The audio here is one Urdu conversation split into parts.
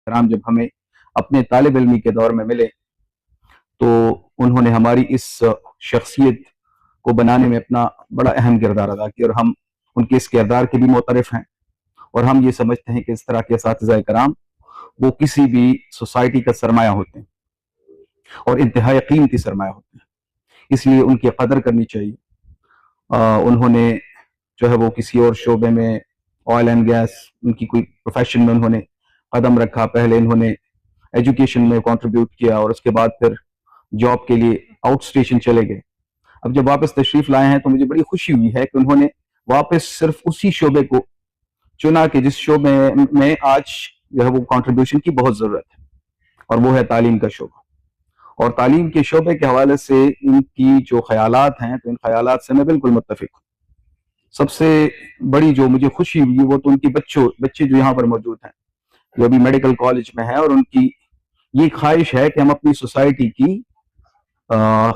کرام جب ہمیں اپنے طالب علمی کے دور میں ملے تو انہوں نے ہماری اس شخصیت کو بنانے میں اپنا بڑا اہم کردار ادا کیا، اور ہم ان کے اس کردار کے بھی معترف ہیں، اور ہم یہ سمجھتے ہیں کہ اس طرح کے اساتذہ کرام وہ کسی بھی سوسائٹی کا سرمایہ ہوتے ہیں اور انتہائی قیمتی سرمایہ ہوتے ہیں، اس لیے ان کی قدر کرنی چاہیے۔ انہوں نے جو ہے وہ کسی اور شعبے میں آئل اینڈ گیس، ان کی کوئی پروفیشن میں انہوں نے قدم رکھا، پہلے انہوں نے ایجوکیشن میں کنٹریبیوٹ کیا اور اس کے بعد پھر جاب کے لیے آؤٹ اسٹیشن چلے گئے۔ اب جب واپس تشریف لائے ہیں تو مجھے بڑی خوشی ہوئی ہے کہ انہوں نے واپس صرف اسی شعبے کو چنا کہ جس شعبے میں آج جو ہے وہ کنٹریبیوشن کی بہت ضرورت ہے، اور وہ ہے تعلیم کا شعبہ۔ اور تعلیم کے شعبے کے حوالے سے ان کی جو خیالات ہیں تو ان خیالات سے میں بالکل متفق ہوں۔ سب سے بڑی جو مجھے خوشی ہوئی وہ تو ان کے بچے جو یہاں پر موجود ہیں، جو ابھی میڈیکل کالج میں ہیں، اور ان کی یہ خواہش ہے کہ ہم اپنی سوسائٹی کی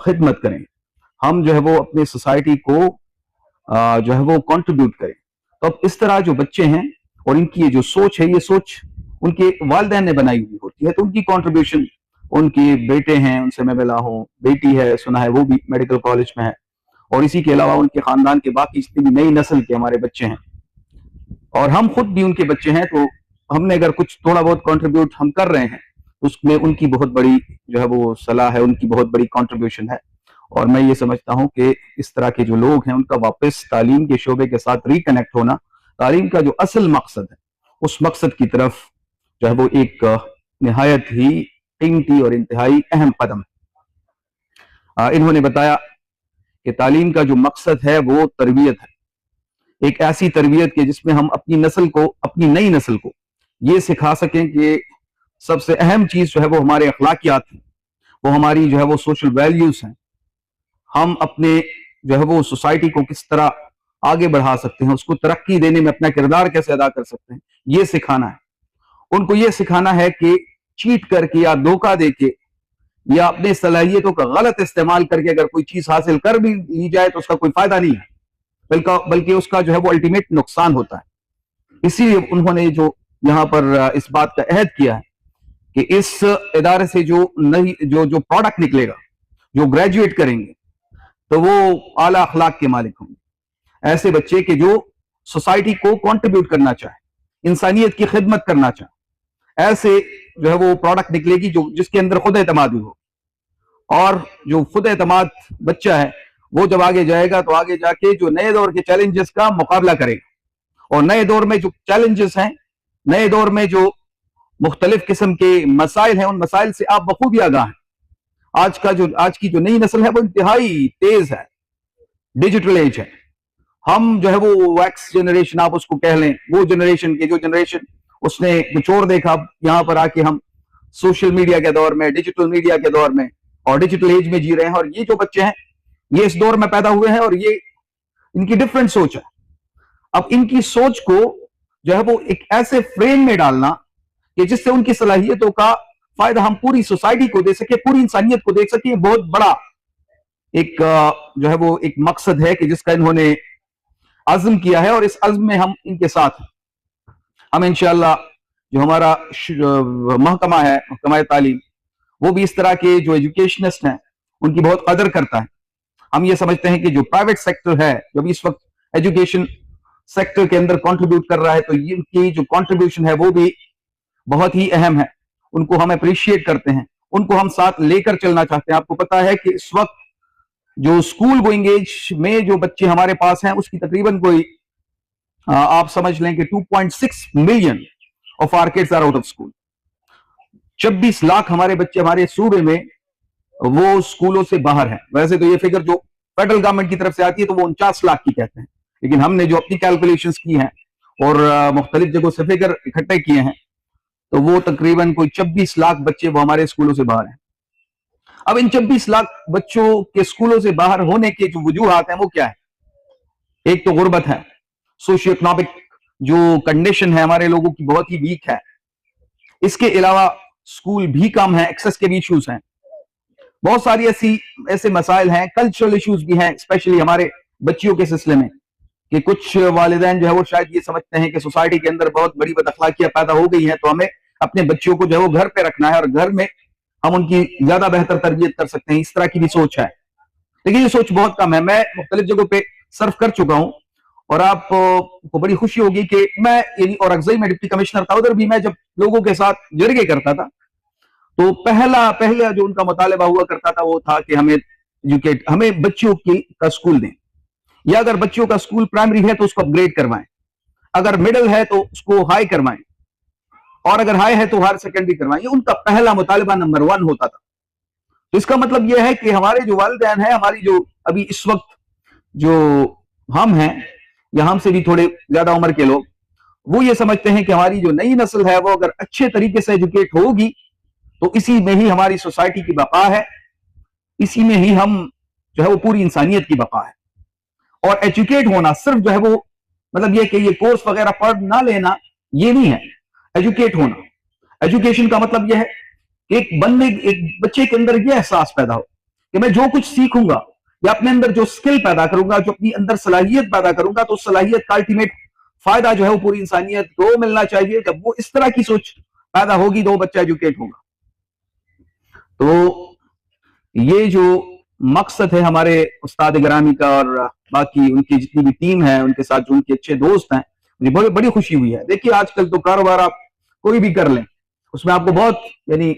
خدمت کریں، ہم جو ہے وہ اپنی سوسائٹی کو جو ہے وہ کنٹریبیوٹ کریں۔ تو اب اس طرح جو بچے ہیں اور ان کی یہ جو سوچ ہے، یہ سوچ ان کے والدین نے بنائی ہوئی ہوتی ہے، تو ان کی کنٹریبیوشن، ان کے بیٹے ہیں، ان سے میں ملا ہوں، بیٹی ہے، سنا ہے وہ بھی میڈیکل کالج میں ہے، اور اسی کے علاوہ ان کے خاندان کے باقی جتنی بھی نئی نسل کے ہمارے بچے ہیں، اور ہم خود بھی ان کے بچے ہیں، تو ہم نے اگر کچھ تھوڑا بہت کنٹریبیوٹ ہم کر رہے ہیں، اس میں ان کی بہت بڑی جو ہے وہ صلاح ہے، ان کی بہت بڑی کنٹریبیوشن ہے۔ اور میں یہ سمجھتا ہوں کہ اس طرح کے جو لوگ ہیں ان کا واپس تعلیم کے شعبے کے ساتھ ریکنیکٹ ہونا، تعلیم کا جو اصل مقصد ہے اس مقصد کی طرف جو ہے وہ ایک نہایت ہی قیمتی اور انتہائی اہم قدم ہے۔ انہوں نے بتایا کہ تعلیم کا جو مقصد ہے وہ تربیت ہے، ایک ایسی تربیت کہ جس میں ہم اپنی نسل کو، اپنی نئی نسل کو یہ سکھا سکیں کہ سب سے اہم چیز جو ہے وہ ہمارے اخلاقیات ہیں، وہ ہماری جو ہے وہ سوشل ویلیوز ہیں، ہم اپنے جو ہے وہ سوسائٹی کو کس طرح آگے بڑھا سکتے ہیں، اس کو ترقی دینے میں اپنا کردار کیسے ادا کر سکتے ہیں، یہ سکھانا ہے۔ ان کو یہ سکھانا ہے کہ چیٹ کر کے یا دھوکہ دے کے یا اپنے صلاحیتوں کا غلط استعمال کر کے اگر کوئی چیز حاصل کر بھی لی جائے تو اس کا کوئی فائدہ نہیں ہے، بلکہ اس کا جو ہے وہ الٹیمیٹ نقصان ہوتا ہے۔ اسی لیے انہوں نے جو یہاں پر اس بات کا عہد کیا ہے کہ اس ادارے سے جو پروڈکٹ نکلے گا، جو گریجویٹ کریں گے، تو وہ اعلیٰ اخلاق کے مالک ہوں گے، ایسے بچے کہ جو سوسائٹی کو کنٹریبیوٹ کرنا چاہے، انسانیت کی خدمت کرنا چاہے، ایسے جو ہے وہ پروڈکٹ نکلے گی جس کے اندر خود اعتماد بھی ہو، اور جو خود اعتماد بچہ ہے وہ جب آگے جائے گا تو آگے جا کے جو نئے دور کے چیلنجز کا مقابلہ کرے گا، اور نئے دور میں جو چیلنجز ہیں، نئے دور میں جو مختلف قسم کے مسائل ہیں، ان مسائل سے آپ بخوبی آگاہ ہیں۔ آج کی جو نئی نسل ہے وہ انتہائی تیز ہے، ڈیجیٹل ایج ہے، ہم جو ہے وہ ویکس جنریشن آپ اس کو کہہ لیں، وہ جنریشن اس نے کچھ اور دیکھا، یہاں پر آ کے ہم سوشل میڈیا کے دور میں، ڈیجیٹل میڈیا کے دور میں اور ڈیجیٹل ایج میں جی رہے ہیں، اور یہ جو بچے ہیں یہ اس دور میں پیدا ہوئے ہیں، اور یہ ان کی ڈیفرنٹ سوچ ہے۔ اب ان کی سوچ کو جو ہے وہ ایک ایسے فریم میں ڈالنا کہ جس سے ان کی صلاحیتوں کا فائدہ ہم پوری سوسائٹی کو دے سکیں، پوری انسانیت کو دیکھ سکیں، بہت بڑا ایک جو ہے وہ ایک مقصد ہے کہ جس کا انہوں نے عزم کیا ہے، اور اس عزم میں ہم ان کے ساتھ ہیں۔ ہم انشاءاللہ جو ہمارا محکمہ ہے، محکمہ تعلیم، وہ بھی اس طرح کے جو ایجوکیشنسٹ ہیں ان کی بہت قدر کرتا ہے۔ ہم یہ سمجھتے ہیں کہ جو پرائیویٹ سیکٹر ہے، جو بھی اس وقت ایجوکیشن سیکٹر کے اندر کنٹریبیوٹ کر رہا ہے، تو ان کی جو کنٹریبیوشن ہے وہ بھی بہت ہی اہم ہے، ان کو ہم اپریشیٹ کرتے ہیں، ان کو ہم ساتھ لے کر چلنا چاہتے ہیں۔ آپ کو پتا ہے کہ اس وقت جو اسکول گوئنگ ایج میں جو بچے ہمارے پاس ہیں اس کی تقریباً کوئی آپ سمجھ لیں کہ 2.6 million of our kids are out of school۔ 26 lakh ہمارے بچے ہمارے صوبے میں وہ اسکولوں سے باہر ہیں۔ ویسے تو یہ فگر جو فیڈرل گورنمنٹ کی طرف سے آتی ہے تو وہ 49 لاکھ کی کہتے ہیں، لیکن ہم نے جو اپنی کیلکولیشنز کی ہیں اور مختلف جگہوں سے فگر اکٹھے کیے ہیں تو وہ تقریباً کوئی 26 لاکھ بچے وہ ہمارے اسکولوں سے باہر ہیں۔ اب ان 26 لاکھ بچوں کے اسکولوں سے باہر ہونے کے جو وجوہات ہیں وہ کیا ہے؟ ایک تو غربت ہے، سوشیو اکنامک جو کنڈیشن ہے ہمارے لوگوں کی بہت ہی ویک ہے، اس کے علاوہ اسکول بھی کم ہیں، ایکسس کے بھی ایشوز ہیں، بہت ساری ایسے مسائل ہیں، کلچرل ایشوز بھی ہیں، اسپیشلی ہمارے بچیوں کے سلسلے میں، کہ کچھ والدین جو ہے وہ شاید یہ سمجھتے ہیں کہ سوسائٹی کے اندر بہت بڑی بد اخلاقیاں پیدا ہو گئی ہیں تو ہمیں اپنے بچوں کو جو ہے وہ گھر پہ رکھنا ہے اور گھر میں ہم ان کی زیادہ بہتر تربیت کر سکتے ہیں، اس طرح کی بھی سوچ ہے. لیکن یہ سوچ بہت کم ہے. میں مختلف جگہوں پہ سرف کر چکا ہوں اور آپ کو بڑی خوشی ہوگی کہ میں یعنی اور اگزئی میں ڈپٹی کمشنر تھا، ادھر بھی میں جب لوگوں کے ساتھ جرگے کرتا تھا تو پہلا جو ان کا مطالبہ ہوا کرتا تھا وہ تھا کہ ہمیں بچوں کا اسکول دیں، یا اگر بچوں کا اسکول پرائمری ہے تو اس کو اپ گریڈ کروائیں، اگر مڈل ہے تو اس کو ہائی کروائیں، اور اگر ہائی ہے تو ہائر سیکنڈری کروائیں. یہ ان کا پہلا مطالبہ نمبر 1 ہوتا تھا. تو اس کا مطلب یہ ہے کہ ہمارے جو والدین ہیں، ہماری جو ابھی اس وقت جو ہم ہیں یا ہم سے بھی تھوڑے زیادہ عمر کے لوگ، وہ یہ سمجھتے ہیں کہ ہماری جو نئی نسل ہے وہ اگر اچھے طریقے سے ایجوکیٹ ہوگی تو اسی میں ہی ہماری سوسائٹی کی بقا ہے، اسی میں ہی ہم جو ہے وہ پوری انسانیت کی بقا ہے. اور ایجوکیٹ ہونا صرف جو ہے وہ مطلب یہ کہ یہ کورس وغیرہ پڑھ نہ لینا یہ نہیں ہے. ایجوکیٹ ہونا، ایجوکیشن کا مطلب یہ ہے کہ ایک بچے کے اندر یہ احساس پیدا ہو کہ میں جو کچھ سیکھوں گا یا اپنے اندر جو سکل پیدا کروں گا، جو اپنی اندر صلاحیت پیدا کروں گا، تو صلاحیت کا الٹیمیٹ فائدہ جو ہے وہ پوری انسانیت کو ملنا چاہیے. جب وہ اس طرح کی سوچ پیدا ہوگی تو وہ بچہ ایجوکیٹ ہوگا. تو یہ جو مقصد ہے ہمارے استاد گرامی کا اور باقی ان کی جتنی بھی ٹیم ہے ان کے ساتھ جو ان کے اچھے دوست ہیں، مجھے بڑی خوشی ہوئی ہے. دیکھیے آج کل تو کاروبار آپ کوئی بھی کر لیں، اس میں آپ کو بہت یعنی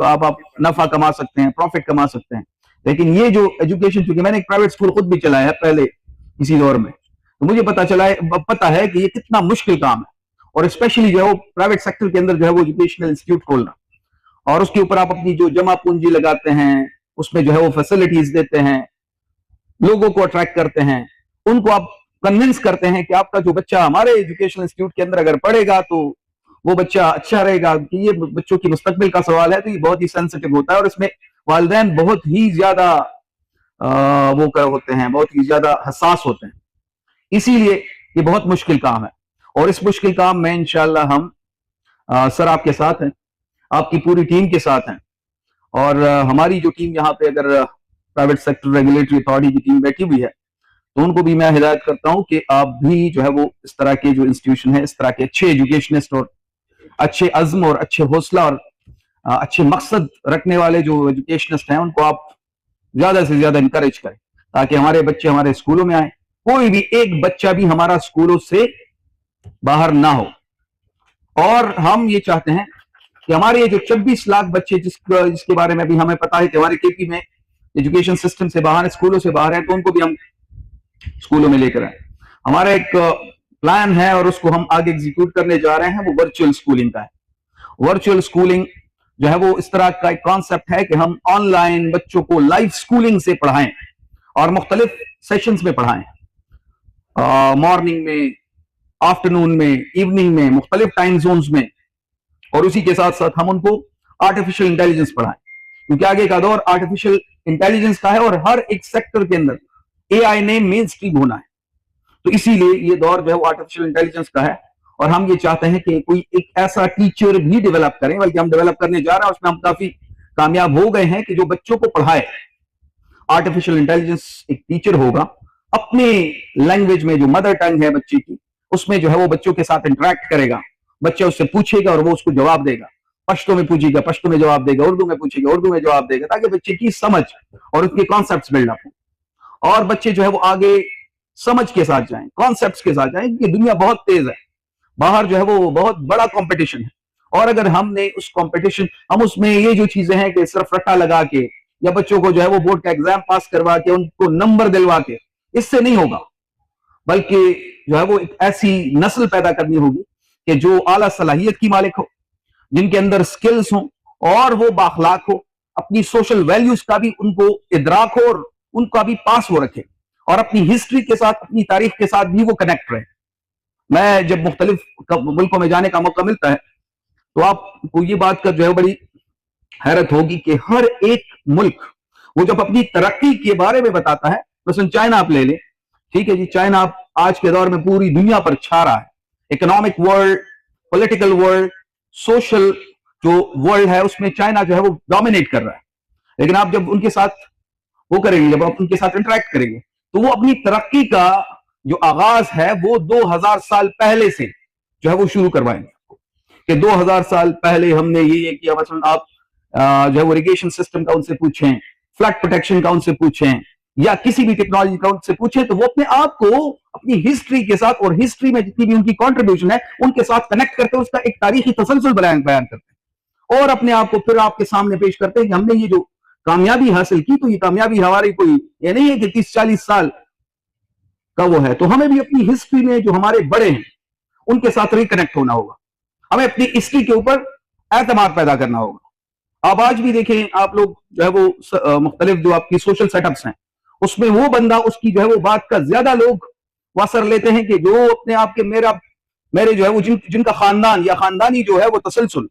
آپ نفع کما سکتے ہیں، پروفٹ کما سکتے ہیں. لیکن یہ جو ایجوکیشن، چونکہ میں نے ایک پرائیویٹ اسکول خود بھی چلایا ہے پہلے کسی دور میں، تو مجھے پتا ہے کہ یہ کتنا مشکل کام ہے. اور اسپیشلی جو ہے وہ پرائیویٹ سیکٹر کے اندر جو ہے وہ ایجوکیشنل انسٹیٹیوٹ کھولنا، اور اس کے اوپر آپ اپنی جو جمع پونجی لگاتے ہیں، اس میں جو ہے وہ فیسلٹیز دیتے ہیں، لوگوں کو اٹریکٹ کرتے ہیں، ان کو آپ کنونس کرتے ہیں کہ آپ کا جو بچہ ہمارے ایجوکیشنل انسٹیٹیوٹ کے اندر اگر پڑھے گا تو وہ بچہ اچھا رہے گا. کہ یہ بچوں کی مستقبل کا سوال ہے تو یہ بہت ہی سینسٹیو ہوتا ہے، اور اس میں والدین بہت ہی زیادہ ہوتے ہیں، بہت ہی زیادہ حساس ہوتے ہیں. اسی لیے یہ بہت مشکل کام ہے، اور اس مشکل کام میں انشاءاللہ ہم سر آپ کے ساتھ ہیں، آپ کی پوری ٹیم کے ساتھ ہیں. اور ہماری جو ٹیم یہاں پہ اگر پرائیویٹ سیکٹر ریگولیٹری اتھارٹی کی ٹیم بیٹھی ہوئی ہے تو ان کو بھی میں ہدایت کرتا ہوں کہ آپ بھی جو ہے وہ اس طرح کے جو انسٹیٹیوشن ہے، اس طرح کے اچھے ایجوکیشنسٹ اور اچھے عزم اور اچھے حوصلہ اور اچھے مقصد رکھنے والے جو ایجوکیشنسٹ ہیں ان کو آپ زیادہ سے زیادہ انکریج کریں، تاکہ ہمارے بچے ہمارے اسکولوں میں آئیں. کوئی بھی ایک بچہ بھی ہمارا اسکولوں سے باہر نہ ہو. اور ہم یہ چاہتے ہیں کہ ہمارے یہ جو 26 لاکھ بچے جس کے بارے میں بھی ہمیں پتا ہے کہ ہمارے کے پی میں ایجوکیشن سسٹم سے باہر ہیں، اسکولوں سے باہر ہیں، تو ان کو بھی ہم اسکولوں میں لے کر آئیں. ہمارا ایک پلان ہے اور اس کو ہم آگے ایگزیکیوٹ کرنے جا رہے ہیں، وہ ورچوئل اسکولنگ کا ہے. ورچوئل اسکولنگ جو ہے وہ اس طرح کا ایک کانسیپٹ ہے کہ ہم آن لائن بچوں کو لائف اسکولنگ سے پڑھائیں اور مختلف سیشنز میں پڑھائیں، مارننگ میں، آفٹرنون میں، ایوننگ میں، مختلف ٹائم زونز میں. اور اسی کے ساتھ ساتھ ہم ان کو آرٹیفیشل انٹیلیجنس پڑھائیں، کیونکہ آگے کا دور آرٹیفیشل انٹیلیجنس کا ہے اور ہر ایک سیکٹر کے اندر اے آئی نے مین اسٹریم ہونا ہے. تو اسی لیے یہ دور جو ہے وہ آرٹیفیشل انٹیلیجنس کا ہے، اور ہم یہ چاہتے ہیں کہ کوئی ایک ایسا ٹیچر بھی ڈیولپ کریں، بلکہ ہم ڈیولپ کرنے جا رہے ہیں، اس میں ہم کافی کامیاب ہو گئے ہیں، کہ جو بچوں کو پڑھائے. آرٹیفیشل انٹیلیجنس ایک ٹیچر ہوگا اپنے لینگویج میں، جو مدر ٹنگ ہے بچے کی، اس میں جو ہے وہ بچوں کے ساتھ انٹریکٹ کرے گا. بچہ اس سے پوچھے گا اور وہ اس کو جواب دے گا، پشتو میں پوچھے گا پشتو میں جواب دے گا، اردو میں پوچھے گا اردو میں جواب دے گا، تاکہ بچے کی سمجھ اور اس کے کانسیپٹس بلڈ اپ ہوں، اور بچے جو ہے وہ آگے سمجھ کے ساتھ جائیں، کانسیپٹس کے ساتھ جائیں. یہ دنیا بہت تیز ہے، باہر جو ہے وہ بہت بڑا کمپٹیشن ہے، اور اگر ہم نے اس کمپٹیشن، ہم اس میں یہ جو چیزیں ہیں کہ صرف رٹا لگا کے یا بچوں کو جو ہے وہ بورڈ کا ایگزام پاس کروا کے ان کو نمبر دلوا کے، اس سے نہیں ہوگا. بلکہ جو ہے وہ ایک ایسی نسل پیدا کرنی ہوگی کہ جو اعلیٰ صلاحیت کی مالک ہو، جن کے اندر سکلز ہوں اور وہ بااخلاق ہو، اپنی سوشل ویلیوز کا بھی ان کو ادراک ہو اور ان کا بھی پاس وہ رکھے، اور اپنی ہسٹری کے ساتھ، اپنی تاریخ کے ساتھ بھی وہ کنیکٹ رہے. میں جب مختلف ملکوں میں جانے کا موقع ملتا ہے تو آپ کو یہ بات کا جو ہے بڑی حیرت ہوگی کہ ہر ایک ملک وہ جب اپنی ترقی کے بارے میں بتاتا ہے، مثلا چائنا آپ لے لیں، ٹھیک ہے جی، چائنا آج کے دور میں پوری دنیا پر چھا رہا ہے، economic world, political world, social جو ورلڈ ہے اس میں چائنا جو ہے وہ ڈومینیٹ کر رہا ہے. لیکن آپ جب ان کے ساتھ وہ کریں گے، جب آپ ان کے ساتھ انٹریکٹ کریں گے، تو وہ اپنی ترقی کا جو آغاز ہے وہ 2000 سال پہلے سے جو ہے وہ شروع کروائیں گے. کہ 2000 سال پہلے ہم نے یہ کیا. مثلا آپ جو ہے وہ اریگیشن سسٹم کا ان سے پوچھیں, فلڈ پروٹیکشن کا ان سے پوچھیں, یا کسی بھی ٹیکنالوجی کا ان سے پوچھیں, تو وہ اپنے آپ کو اپنی ہسٹری کے ساتھ اور ہسٹری میں جتنی بھی ان کی کنٹریبیوشن ہے ان کے ساتھ کنیکٹ کرتے ہیں, اس کا ایک تاریخی تسلسل بیان کرتے ہیں, اور اپنے آپ کو پھر آپ کے سامنے پیش کرتے ہیں کہ ہم نے یہ جو کامیابی حاصل کی تو یہ کامیابی ہماری کوئی یہ نہیں ہے کہ 30-40 سال کا وہ ہے. تو ہمیں بھی اپنی ہسٹری میں جو ہمارے بڑے ہیں ان کے ساتھ ریکنیکٹ ہونا ہوگا, ہمیں اپنی ہسٹری کے اوپر اعتماد پیدا کرنا ہوگا. آپ آج بھی دیکھیں, آپ لوگ جو ہے وہ مختلف جو آپ کی سوشل سیٹ اپس ہیں اس میں وہ بندہ اس کی جو ہے وہ بات کا زیادہ لوگ واسر لیتے ہیں کہ جو اپنے آپ کے میرے جو ہے وہ جن کا خاندان یا خاندانی جو ہے وہ تسلسل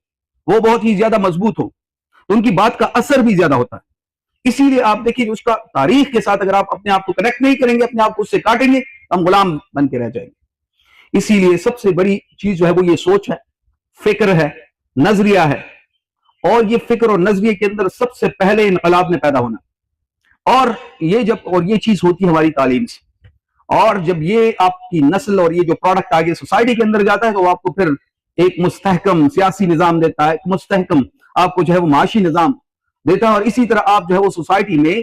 وہ بہت ہی زیادہ مضبوط ہو, تو ان کی بات کا اثر بھی زیادہ ہوتا ہے. اسی لیے آپ دیکھیے اس کا تاریخ کے ساتھ اگر آپ اپنے آپ کو کنیکٹ نہیں کریں گے, اپنے آپ کو اس سے کاٹیں گے, ہم غلام بن کے رہ جائیں گے. اسی لیے سب سے بڑی چیز جو ہے وہ یہ سوچ ہے, فکر ہے, نظریہ ہے, اور یہ فکر اور نظریے کے اندر سب سے پہلے انقلاب نے پیدا ہونا, اور یہ چیز ہوتی ہے ہماری تعلیم سے. اور جب یہ آپ کی نسل اور یہ جو پروڈکٹ آگے سوسائٹی کے اندر جاتا ہے تو آپ کو پھر ایک مستحکم سیاسی نظام دیتا ہے, ایک مستحکم آپ کو جو ہے وہ معاشی نظام دیتا ہے, اور اسی طرح آپ جو ہے وہ سوسائٹی میں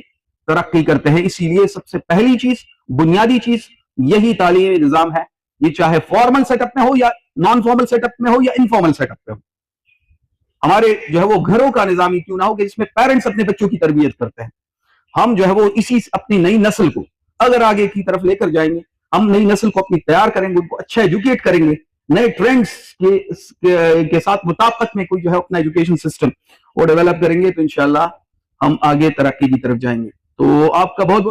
ترقی کرتے ہیں. اسی لیے سب سے پہلی چیز, بنیادی چیز یہی تعلیمی نظام ہے, یہ چاہے فارمل سیٹ اپ میں ہو یا نان فارمل سیٹ اپ میں ہو یا انفارمل سیٹ اپ میں ہو. ہمارے جو ہے وہ گھروں کا نظام ہی کیوں نہ ہو کہ جس میں پیرنٹس اپنے بچوں کی تربیت کرتے ہیں. ہم جو ہے وہ اسی اپنی نئی نسل کو اگر آگے کی طرف لے کر جائیں گے, ہم نئی نسل کو اپنی تیار کریں گے, ان کو اچھا ایجوکیٹ کریں گے, نئے ٹرینڈز کے ساتھ مطابقت میں کوئی جو ہے اپنا ایجوکیشن سسٹم وہ ڈیولپ کریں گے, تو انشاءاللہ ہم آگے ترقی کی طرف جائیں گے. تو آپ کا بہت